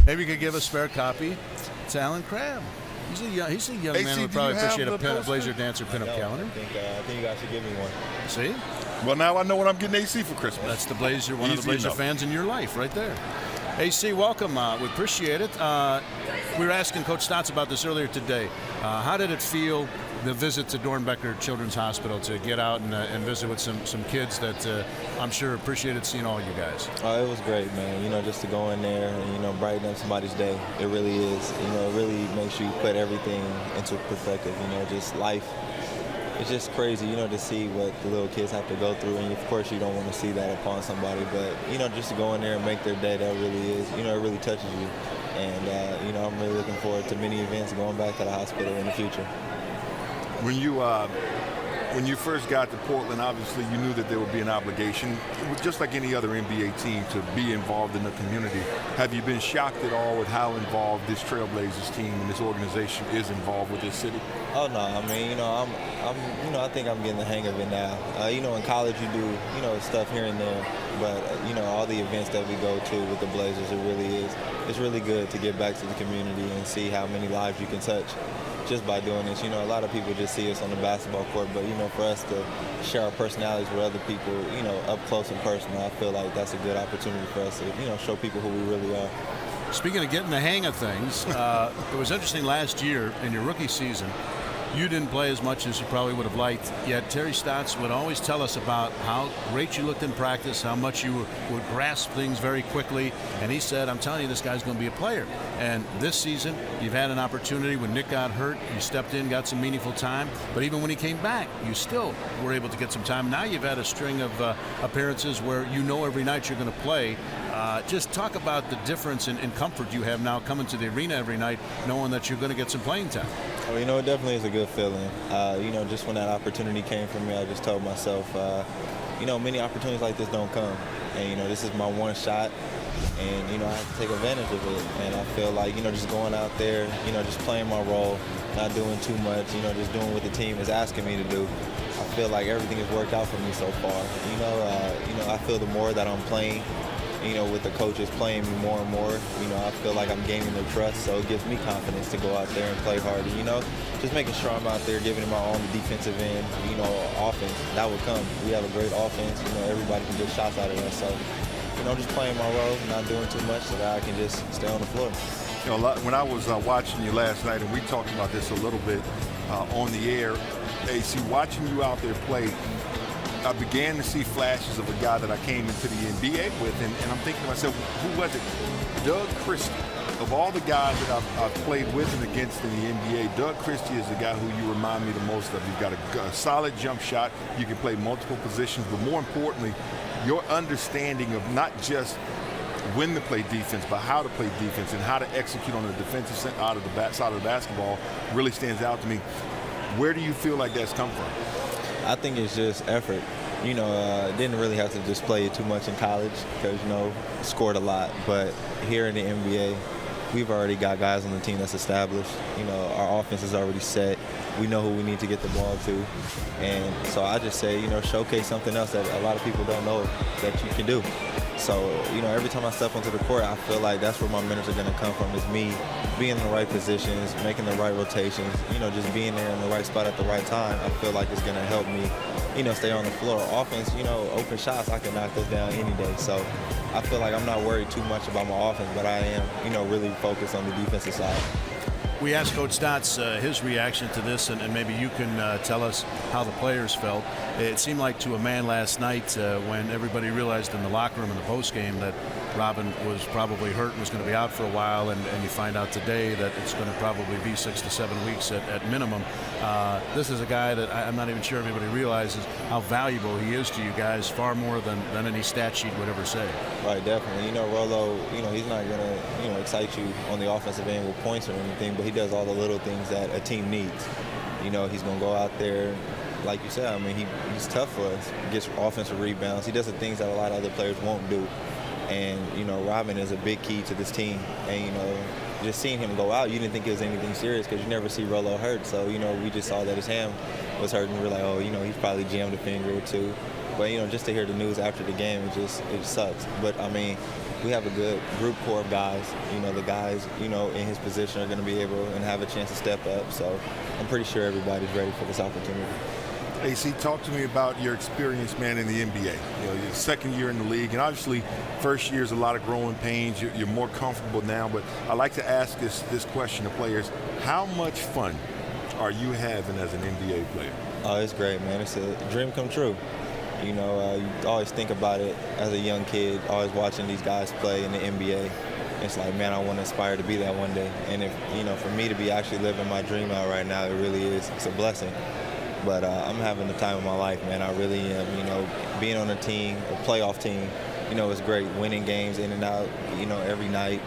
Maybe you could give a spare copy to Alan Crabbe. He's a young man who would probably appreciate a Blazer Dancer pinup calendar. I think you guys should give me one. See? Well, now I know what I'm getting AC for Christmas. That's the Blazer, one of the Blazer fans in your life right there. AC, welcome. We appreciate it. We were asking Coach Stotts about this earlier today. How did it feel, the visit to Dornbecker Children's Hospital, to get out and visit with some kids that I'm sure appreciated seeing all you guys? Oh, it was great, man. You know, just to go in there and, you know, brighten up somebody's day. It really is. You know, it really makes you put everything into perspective. You know, just life. It's just crazy, you know, to see what the little kids have to go through. And, of course, you don't want to see that upon somebody. But, you know, just to go in there and make their day, that really is, you know, it really touches you. And, you know, I'm really looking forward to many events going back to the hospital in the future. When you first got to Portland, obviously you knew that there would be an obligation, just like any other NBA team, to be involved in the community. Have you been shocked at all with how involved this Trailblazers team and this organization is involved with this city? Oh no, I mean, you know, I think I'm getting the hang of it now. You know, in college you do, you know, stuff here and there, but you know, all the events that we go to with the Blazers, it's really good to get back to the community and see how many lives you can touch just by doing this. You know, a lot of people just see us on the basketball court, but, you know, for us to share our personalities with other people, you know, up close and personal, I feel like that's a good opportunity for us to, you know, show people who we really are. Speaking of getting the hang of things, it was interesting last year in your rookie season. You didn't play as much as you probably would have liked, yet Terry Stotts would always tell us about how great you looked in practice, how much you would grasp things very quickly, and he said, I'm telling you, this guy's going to be a player. And this season, you've had an opportunity. When Nick got hurt, you stepped in, got some meaningful time, but even when he came back, you still were able to get some time. Now you've had a string of appearances where you know every night you're going to play. Just talk about the difference in comfort you have now coming to the arena every night, knowing that you're going to get some playing time. Well, you know, it definitely is a good feeling. You know, just when that opportunity came for me, I just told myself, you know, many opportunities like this don't come. And, you know, this is my one shot, and, you know, I have to take advantage of it. And I feel like, you know, just going out there, you know, just playing my role, not doing too much, you know, just doing what the team is asking me to do. I feel like everything has worked out for me so far. You know, I feel the more that I'm playing, you know, with the coaches playing me more and more, you know, I feel like I'm gaining their trust, so it gives me confidence to go out there and play harder, you know, just making sure I'm out there giving them all on the defensive end, you know, offense. That would come. We have a great offense, you know, everybody can get shots out of us, so, you know, just playing my role, not doing too much so that I can just stay on the floor. You know, when I was watching you last night, and we talked about this a little bit on the air, AC, watching you out there play, I began to see flashes of a guy that I came into the NBA with, and I'm thinking to myself, who was it? Doug Christie. Of all the guys that I've played with and against in the NBA, Doug Christie is the guy who you remind me the most of. You've got a solid jump shot. You can play multiple positions, but more importantly, your understanding of not just when to play defense, but how to play defense and how to execute on the defensive side of the basketball really stands out to me. Where do you feel like that's come from? I think it's just effort. You know, didn't really have to just play it too much in college because, you know, scored a lot. But here in the NBA, we've already got guys on the team that's established. You know, our offense is already set. We know who we need to get the ball to. And so I just say, you know, showcase something else that a lot of people don't know that you can do. So, you know, every time I step onto the court, I feel like that's where my minutes are going to come from, is me being in the right positions, making the right rotations, you know, just being there in the right spot at the right time. I feel like it's going to help me, you know, stay on the floor. Offense, you know, open shots, I can knock those down any day. So I feel like I'm not worried too much about my offense, but I am, you know, really focused on the defensive side. We asked Coach Stotts his reaction to this, and maybe you can tell us how the players felt. It seemed like to a man last night when everybody realized in the locker room in the postgame that Robin was probably hurt and was going to be out for a while, and you find out today that it's going to probably be 6 to 7 weeks at minimum. This is a guy that I'm not even sure everybody realizes how valuable he is to you guys, far more than any stat sheet would ever say. Right, definitely. You know, Rolo, you know, he's not going to, you know, excite you on the offensive end with points or anything, but he does all the little things that a team needs. You know, he's going to go out there, like you said, I mean, he's tough for us. He gets offensive rebounds. He does the things that a lot of other players won't do. And, you know, Robin is a big key to this team. And, you know, just seeing him go out, you didn't think it was anything serious because you never see Rolo hurt. So, you know, we just saw that his hand was hurting. We were like, oh, you know, he's probably jammed a finger or two. But, you know, just to hear the news after the game, it sucks. But, I mean, we have a good group core of guys. You know, the guys, you know, in his position are going to be able and have a chance to step up. So I'm pretty sure everybody's ready for this opportunity. AC, talk to me about your experience, man, in the NBA. You know, your second year in the league, and obviously first year is a lot of growing pains. You're more comfortable now, but I like to ask this question to players. How much fun are you having as an NBA player? Oh, it's great, man. It's a dream come true. You know, you always think about it as a young kid, always watching these guys play in the NBA. It's like, man, I want to aspire to be that one day. And if, you know, for me to be actually living my dream out right now, it really is. It's a blessing. But I'm having the time of my life, man. I really am. You know, being on a team, a playoff team, you know, it's great. Winning games in and out, you know, every night.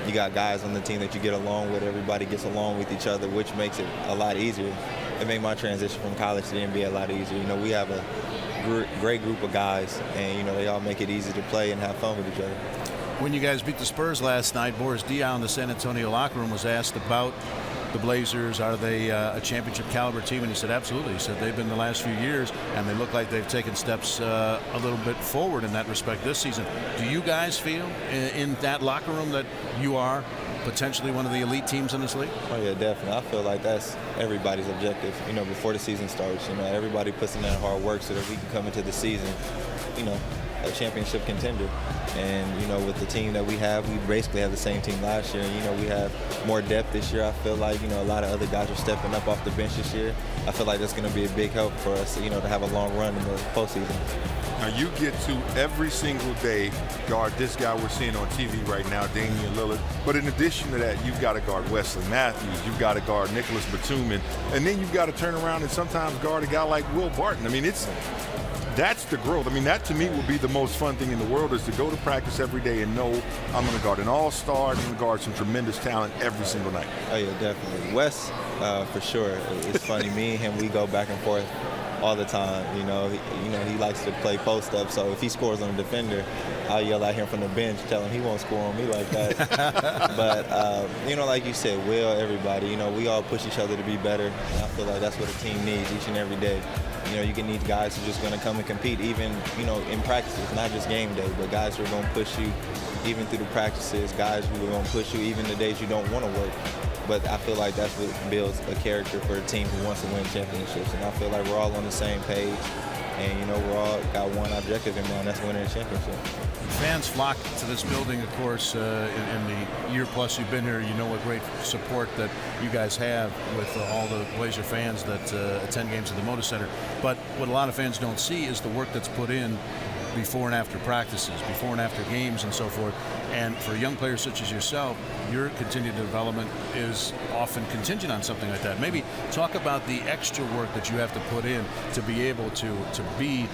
You got guys on the team that you get along with. Everybody gets along with each other, which makes it a lot easier. It made my transition from college to the NBA a lot easier. You know, we have a great group of guys, and, you know, they all make it easy to play and have fun with each other. When you guys beat the Spurs last night, Boris Diaw in the San Antonio locker room was asked about the Blazers. Are they a championship caliber team? And he said, absolutely. He said they've been the last few years, and they look like they've taken steps a little bit forward in that respect this season. Do you guys feel in that locker room that you are potentially one of the elite teams in this league? Oh, yeah, definitely. I feel like that's everybody's objective, you know, before the season starts. You know, everybody puts in that hard work so that we can come into the season, you know, a championship contender. And, you know, with the team that we basically have the same team last year. And, you know, we have more depth this year. I feel like, you know, a lot of other guys are stepping up off the bench this year. I feel like that's going to be a big help for us, you know, to have a long run in the postseason. Now, you get to every single day guard this guy we're seeing on TV right now, Damian Lillard. But in addition to that, you've got to guard Wesley Matthews. You've got to guard Nicholas Batum. And then you've got to turn around and sometimes guard a guy like Will Barton. I mean, that's the growth. I mean, that to me will be the most fun thing in the world, is to go to practice every day and know I'm going to guard an all-star, I'm going to guard some tremendous talent every single night. Oh, yeah, definitely. Wes, for sure. It's funny. Me and him, we go back and forth all the time. You know, he likes to play post-up, so if he scores on a defender, I'll yell at him from the bench, tell him he won't score on me like that. But, you know, like you said, Will, everybody, you know, we all push each other to be better. And I feel like that's what a team needs each and every day. You know, you can need guys who are just going to come and compete, even, you know, in practices, not just game day, but guys who are going to push you even through the practices, guys who are going to push you even the days you don't want to work. But I feel like that's what builds a character for a team who wants to win championships. And I feel like we're all on the same page. And, you know, we're all got one objective in mind, that's winning a championship. Fans flock to this building, of course, in the year plus you've been here. You know what great support that you guys have with all the Blazer fans that attend games at the Moda Center. But what a lot of fans don't see is the work that's put in before and after practices, before and after games, and so forth. And for young players such as yourself, your continued development is often contingent on something like that. Maybe talk about the extra work that you have to put in to be able to be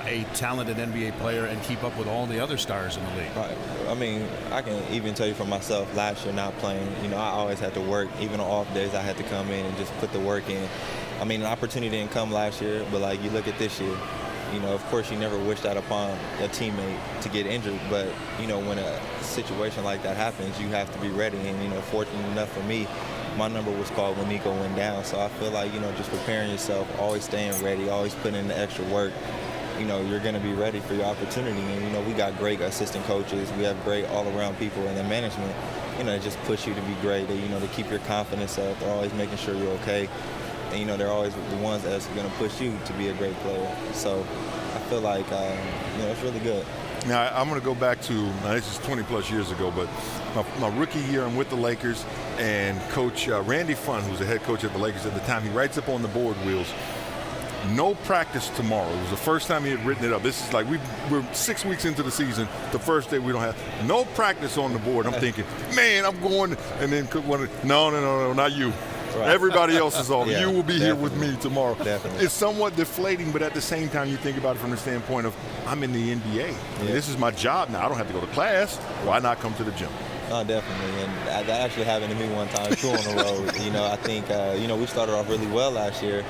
a talented NBA player and keep up with all the other stars in the league. Right. I mean, I can even tell you for myself, last year not playing, you know, I always had to work. Even on off days, I had to come in and just put the work in. I mean, an opportunity didn't come last year, but, like, you look at this year, you know, of course you never wish that upon a teammate to get injured, but, you know, when a situation like that happens, you have to be ready. And, you know, fortunate enough for me, my number was called when Nico went down. So I feel like, you know, just preparing yourself, always staying ready, always putting in the extra work, you know, you're going to be ready for your opportunity. And, you know, we got great assistant coaches. We have great all-around people in the management, you know, just push you to be great, you know, to keep your confidence up. They're always making sure you're okay. And, you know, they're always the ones that's going to push you to be a great player. So I feel like, you know, it's really good. Now, I'm going to go back to, this is 20-plus years ago, but my rookie year, I'm with the Lakers, and Coach Randy Funn, who's the head coach at the Lakers at the time, he writes up on the board wheels, no practice tomorrow. It was the first time he had written it up. This is like, we're 6 weeks into the season, the first day we don't have no practice on the board. I'm thinking, man, I'm going, and then no, not you. Right. Everybody else is off. You will be here with me tomorrow. Definitely. It's somewhat deflating, but at the same time, you think about it from the standpoint of, I'm in the NBA. I mean, this is my job now. I don't have to go to class. Why not come to the gym? Oh, definitely. And that actually happened to me one time, too, on the road. You know, I think, you know, we started off really well last year.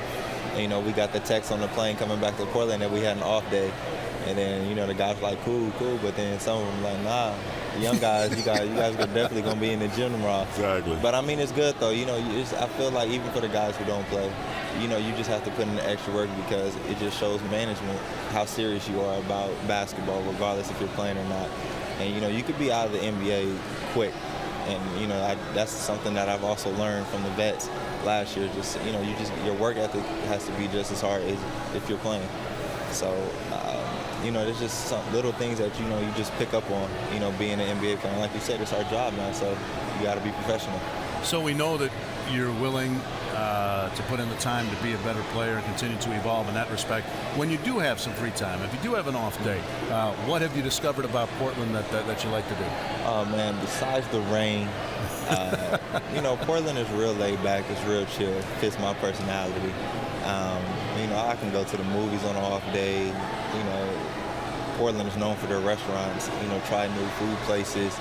And, you know, we got the text on the plane coming back to Portland that we had an off day. And then, you know, the guys were like, cool. But then some of them like, nah. Young guys, you guys are definitely going to be in the gym tomorrow. Exactly. But, I mean, it's good, though. You know, I feel like even for the guys who don't play, you know, you just have to put in the extra work because it just shows management how serious you are about basketball, regardless if you're playing or not. And, you know, you could be out of the NBA quick. And, you know, that's something that I've also learned from the vets last year. Just, you know, your work ethic has to be just as hard as if you're playing. So, you know, there's just some little things that, you know, you just pick up on, you know, being an NBA player. Like you said, it's our job now, so you got to be professional. So we know that you're willing to put in the time to be a better player and continue to evolve in that respect. When you do have some free time, if you do have an off day, what have you discovered about Portland that you like to do? Oh, man, besides the rain, you know, Portland is real laid back. It's real chill. Fits my personality. You know, I can go to the movies on an off day. You know, Portland is known for their restaurants. You know, try new food places.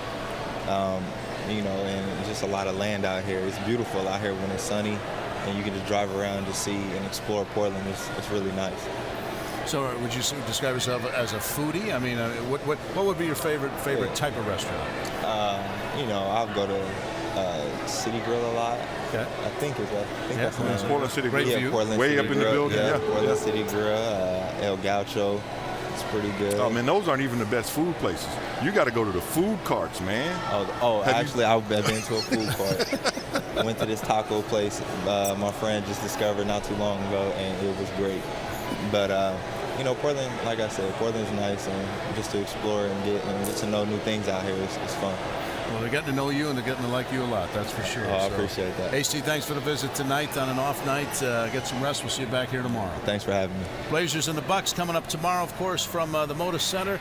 You know, and just a lot of land out here. It's beautiful out here when it's sunny, and you can just drive around to see and explore Portland. It's really nice. So, would you describe yourself as a foodie? I mean, what would be your favorite type of restaurant? You know, I'll go to City Grill a lot. Okay. I think that's the name. Portland City Grill. Great view. Portland Way City up in the Grill. building. Yeah, Yeah. Portland City Grill, El Gaucho. It's pretty good. Oh, man, those aren't even the best food places. You got to go to the food carts, man. Actually, I've been to a food court. I went to this taco place my friend just discovered not too long ago, and it was great. But, you know, Portland, like I said, Portland's nice, and just to explore and get to know new things out here is fun. Well, they're getting to know you, and they're getting to like you a lot. That's for sure. Oh, I appreciate that. AC, thanks for the visit tonight on an off night. Get some rest. We'll see you back here tomorrow. Thanks for having me. Blazers and the Bucks coming up tomorrow, of course, from the Moda Center.